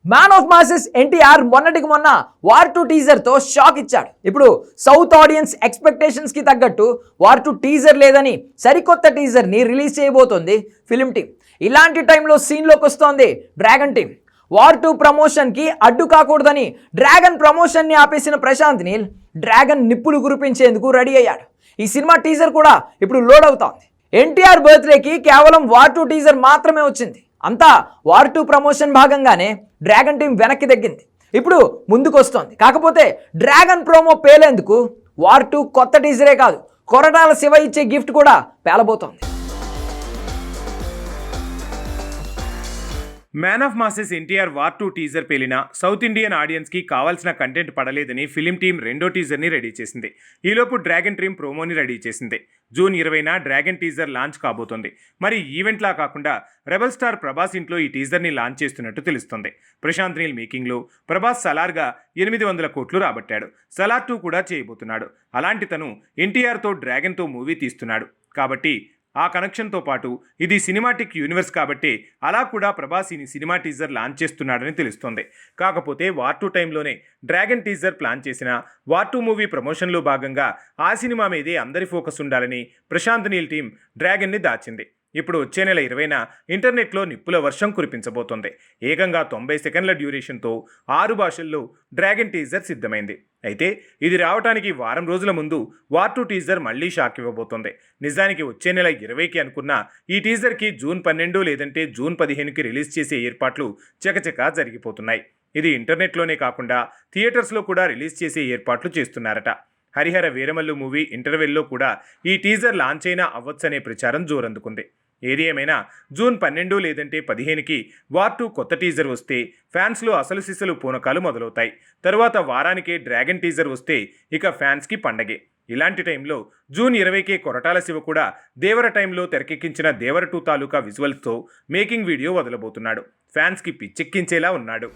Man of masses NTR మొన్నటికి మొన్న war 2 టీజర్తో shock ఇచ్చాడు. ఇప్పుడు సౌత్ ఆడియన్స్ ఎక్స్పెక్టేషన్స్కి తగ్గట్టు వార్ 2 టీజర్ లేదని సరికొత్త టీజర్ని రిలీజ్ చేయబోతోంది ఫిలిం టీం. ఇలాంటి టైంలో సీన్లోకి వస్తోంది డ్రాగన్ టీం. వార్ 2 ప్రమోషన్కి అడ్డు కాకూడదని డ్రాగన్ ప్రమోషన్ని ఆపేసిన ప్రశాంత్ నీల్ డ్రాగన్ నిప్పులు కురిపించేందుకు రెడీ అయ్యాడు. ఈ సినిమా టీజర్ కూడా ఇప్పుడు లోడ్ అవుతోంది. ఎన్టీఆర్ బర్త్డేకి కేవలం వార్ 2 టీజర్ మాత్రమే వచ్చింది. అంతా వార్ 2 ప్రమోషన్ భాగంగానే డ్రాగన్ టీం వెనక్కి తగ్గింది. ఇప్పుడు ముందుకు వస్తోంది. కాకపోతే డ్రాగన్ ప్రోమో పేలేందుకు వార్ 2 కొత్త టీజరే కాదు, కొరటాల శివ ఇచ్చే గిఫ్ట్ కూడా పేలబోతోంది. Man of masses NTR war 2 teaser పేలిన సౌత్ ఇండియన్ ఆడియన్స్కి కావాల్సిన కంటెంట్ పడలేదని ఫిలిం టీం రెండో టీజర్ని రెడీ చేసింది. ఈలోపు డ్రాగన్ టీం ప్రోమోని రెడీ చేసింది. జూన్ 20న డ్రాగన్ టీజర్ లాంచ్ కాబోతోంది. మరి ఈవెంట్లా కాకుండా రెబల్ స్టార్ ప్రభాస్ ఇంట్లో ఈ టీజర్ని లాంచ్ చేస్తున్నట్టు తెలుస్తుంది. ప్రశాంత్ నీల్ మేకింగ్లో ప్రభాస్ సలార్గా 800 కోట్లు రాబట్టాడు. సలార్ 2 కూడా చేయబోతున్నాడు. అలాంటి తను ఎన్టీఆర్తో డ్రాగన్తో మూవీ తీస్తున్నాడు కాబట్టి ఆ కనెక్షన్తో పాటు ఇది సినిమాటిక్ యూనివర్స్ కాబట్టి అలా కూడా ప్రభాస్ ఈ సినిమా టీజర్ లాంచ్ చేస్తున్నాడని తెలుస్తోంది. కాకపోతే వార్ 2 టైంలోనే డ్రాగన్ టీజర్ ప్లాన్ చేసిన వార్ 2 మూవీ ప్రమోషన్లో భాగంగా ఆ సినిమా మీదే అందరి ఫోకస్ ఉండాలని ప్రశాంత్ నీల్ టీం డ్రాగన్ని దాచింది. ఇప్పుడు వచ్చే నెల 20న ఇంటర్నెట్లో నిప్పుల వర్షం కురిపించబోతోంది. ఏకంగా 90 సెకండ్ల డ్యూరేషన్తో 6 భాషల్లో డ్రాగన్ టీజర్ సిద్ధమైంది. అయితే ఇది రావడానికి వారం రోజుల ముందు వార్ 2 టీజర్ మళ్లీ షాక్ ఇవ్వబోతోంది. నిజానికి వచ్చే నెల 20కి అనుకున్న ఈ టీజర్కి జూన్ 12 లేదంటే జూన్ 15కి రిలీజ్ చేసే ఏర్పాట్లు చకచకా జరిగిపోతున్నాయి. ఇది ఇంటర్నెట్లోనే కాకుండా థియేటర్స్లో కూడా రిలీజ్ చేసే ఏర్పాట్లు చేస్తున్నారట. హరిహర వీరమల్లు మూవీ ఇంటర్వెల్లో కూడా ఈ టీజర్ లాంచ్ అయినా అవ్వచ్చనే ప్రచారం జోరందుకుంది. ఏది ఏమైనా జూన్ 12 లేదంటే 15కి వార్ 2 కొత్త టీజర్ వస్తే ఫ్యాన్స్లో అసలు సిసలు పూనకాలు మొదలవుతాయి. తరువాత వారానికే డ్రాగన్ టీజర్ వస్తే ఇక ఫ్యాన్స్కి పండగే. ఇలాంటి టైంలో జూన్ 20కే కొరటాల శివ కూడా దేవర టైంలో తెరకెక్కించిన దేవర 2 తాలూకా విజువల్స్తో మేకింగ్ వీడియో వదలబోతున్నాడు. ఫ్యాన్స్కి పిచ్చెక్కించేలా ఉన్నాడు.